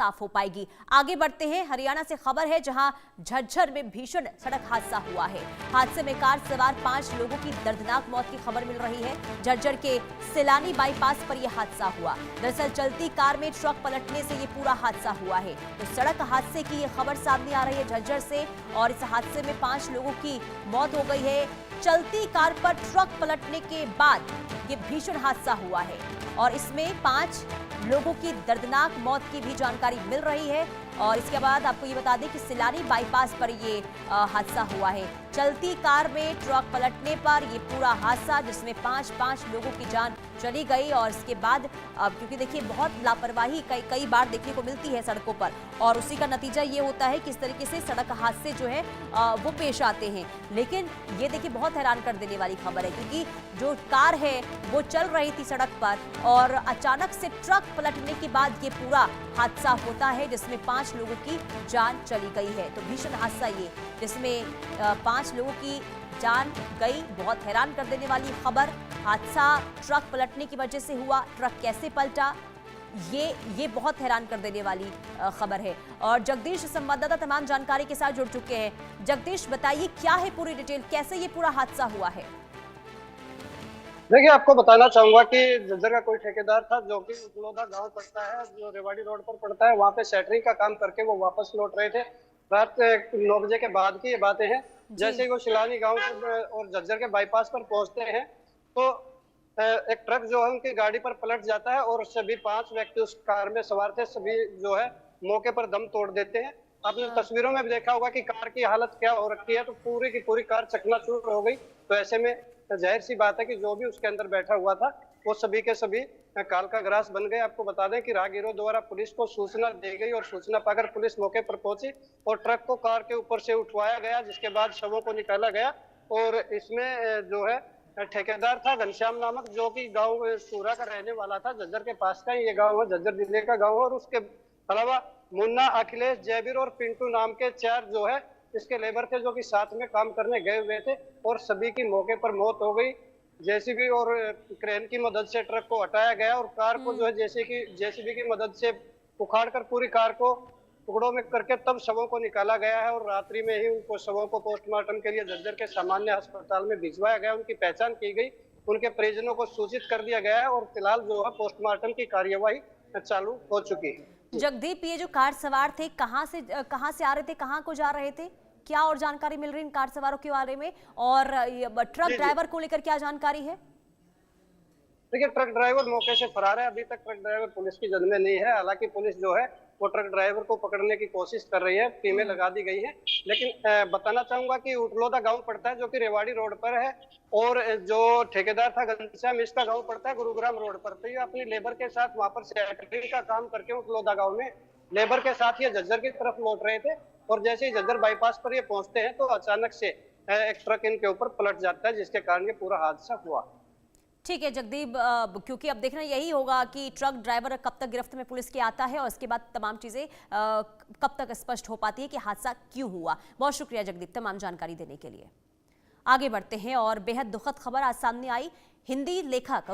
साफ हो पाएगी। आगे बढ़ते हैं, हरियाणा से खबर है जहां झज्जर में भीषण सड़क हादसा हुआ है। हादसे में कार सवार 5 लोगों की दर्दनाक मौत की खबर मिल रही है। झज्जर के सिलानी बाईपास पर यह हादसा हुआ। दरअसल चलती कार में ट्रक पलटने से ये पूरा हादसा हुआ है। तो सड़क हादसे की यह खबर सामने आ रही है झज्जर से, और इस हादसे में 5 लोगों की मौत हो गई है। चलती कार पर ट्रक पलटने के बाद ये भीषण हादसा हुआ है और इसमें 5 लोगों की दर्दनाक मौत की भी जानकारी मिल रही है। और इसके बाद आपको ये बता दें कि सिलानी बाईपास पर ये हादसा हुआ है। चलती कार में ट्रक पलटने पर ये पूरा हादसा, जिसमें 5 लोगों की जान चली गई। और इसके बाद क्योंकि देखिए बहुत लापरवाही कई बार देखने को मिलती है सड़कों पर, और उसी का नतीजा ये होता है कि इस तरीके से सड़क हादसे जो है वो पेश आते हैं। लेकिन ये देखिए बहुत हैरान कर देने वाली खबर है, क्योंकि जो कार है वो चल रही थी सड़क पर और अचानक से ट्रक पलटने के बाद ये पूरा हादसा होता है, जिसमें 5 लोगों की जान चली गई है। तो भीषण हादसा ये, जिसमें 5 लोगों की जान गई। बहुत हैरान कर देने वाली खबर। हादसा ट्रक पलटने की वजह से हुआ। ट्रक कैसे पलटा, ये बहुत हैरान कर देने वाली खबर है। और जगदीश संवाददाता तमाम जानकारी के साथ जुड़ चुके हैं। जगदीश, बताइए क्या है पूरी डिटेल, कैसे ये पूरा हादसा हुआ है? देखिए, आपको बताना चाहूंगा कि झज्जर का कोई ठेकेदार था जो कि उतलोदा गांव पड़ता है, जो रेवाड़ी रोड पर पड़ता है। वहां पे सेटरिंग का काम करके वो वापस लौट रहे थे। रात 9 बजे के बाद की ये बातें हैं। जी। जैसे ही वो शिलानी गांव और झज्जर के बाईपास पर पहुंचते हैं तो एक ट्रक जो है उनकी गाड़ी पर पलट जाता है और सभी 5 व्यक्ति उस कार में सवार थे, सभी जो है मौके पर दम तोड़ देते हैं। आपने तस्वीरों में भी देखा होगा कि कार की हालत क्या हो रखी है, तो पूरी की पूरी कार चकनाचूर हो गई। तो ऐसे में जाहिर सी बात है कि जो भी उसके अंदर बैठा हुआ था वो सभी के सभी काल का ग्रास बन गए। आपको बता दें कि राहगीरों द्वारा पुलिस को सूचना दी गई और सूचना पाकर पुलिस मौके पर पहुंची और ट्रक को कार के ऊपर से उठवाया गया, जिसके बाद शवों को निकाला गया। और इसमें जो है ठेकेदार था घनश्याम नामक, जो कि गांव सूरा का रहने वाला था। झज्जर के पास का ही ये गांव है, झज्जर जिले का गांव है। और उसके अलावा मुन्ना, अखिलेश, जयवीर और पिंटू नाम के 4 जो है इसके लेबर थे, जो कि साथ में काम करने गए हुए थे। और सभी की मौके पर मौत हो गई। जेसीबी और क्रेन की मदद से ट्रक को हटाया गया और कार को जो है जेसीबी की मदद से उखाड़कर पूरी कार को टुकड़ों में करके तब शवों को निकाला गया है। और रात्रि में ही उनको शवों को पोस्टमार्टम के लिए झज्जर के सामान्य अस्पताल में भिजवाया गया। उनकी पहचान की गई, उनके परिजनों को सूचित कर दिया गया है और फिलहाल जो है पोस्टमार्टम की कार्यवाही चालू हो चुकी है। जगदीप, ये जो कार सवार थे कहाँ से आ रहे थे, कहाँ को जा रहे थे, क्या और जानकारी मिल रही है इन कार सवारों के बारे में? और ट्रक ड्राइवर को लेकर क्या जानकारी है? देखिए, ट्रक ड्राइवर मौके से फरार है। अभी तक ट्रक ड्राइवर पुलिस की जद में नहीं है। हालांकि पुलिस जो है वो ट्रक ड्राइवर को पकड़ने की कोशिश कर रही है, टीमें लगा दी गई है। लेकिन बताना चाहूंगा कि उतलोदा गांव पड़ता है जो कि रेवाड़ी रोड पर है, और जो ठेकेदार था घनश्याम, इसका गांव पड़ता है गुरुग्राम रोड पर। तो ये अपनी लेबर के साथ वहां पर सेटरिंग का काम करके उतलोदा गाँव में लेबर के साथ ये झज्जर की तरफ लौट रहे थे। और जैसे ही झज्जर बाईपास पर ये पहुंचते हैं तो अचानक से एक ट्रक इनके ऊपर पलट जाता है, जिसके कारण ये पूरा हादसा हुआ। ठीक है जगदीप, क्योंकि अब देखना यही होगा कि ट्रक ड्राइवर कब तक गिरफ्त में पुलिस के आता है और इसके बाद तमाम चीजें कब तक स्पष्ट हो पाती है कि हादसा क्यों हुआ। बहुत शुक्रिया जगदीप तमाम जानकारी देने के लिए। आगे बढ़ते हैं और बेहद दुखद खबर आज सामने आई। हिंदी लेखक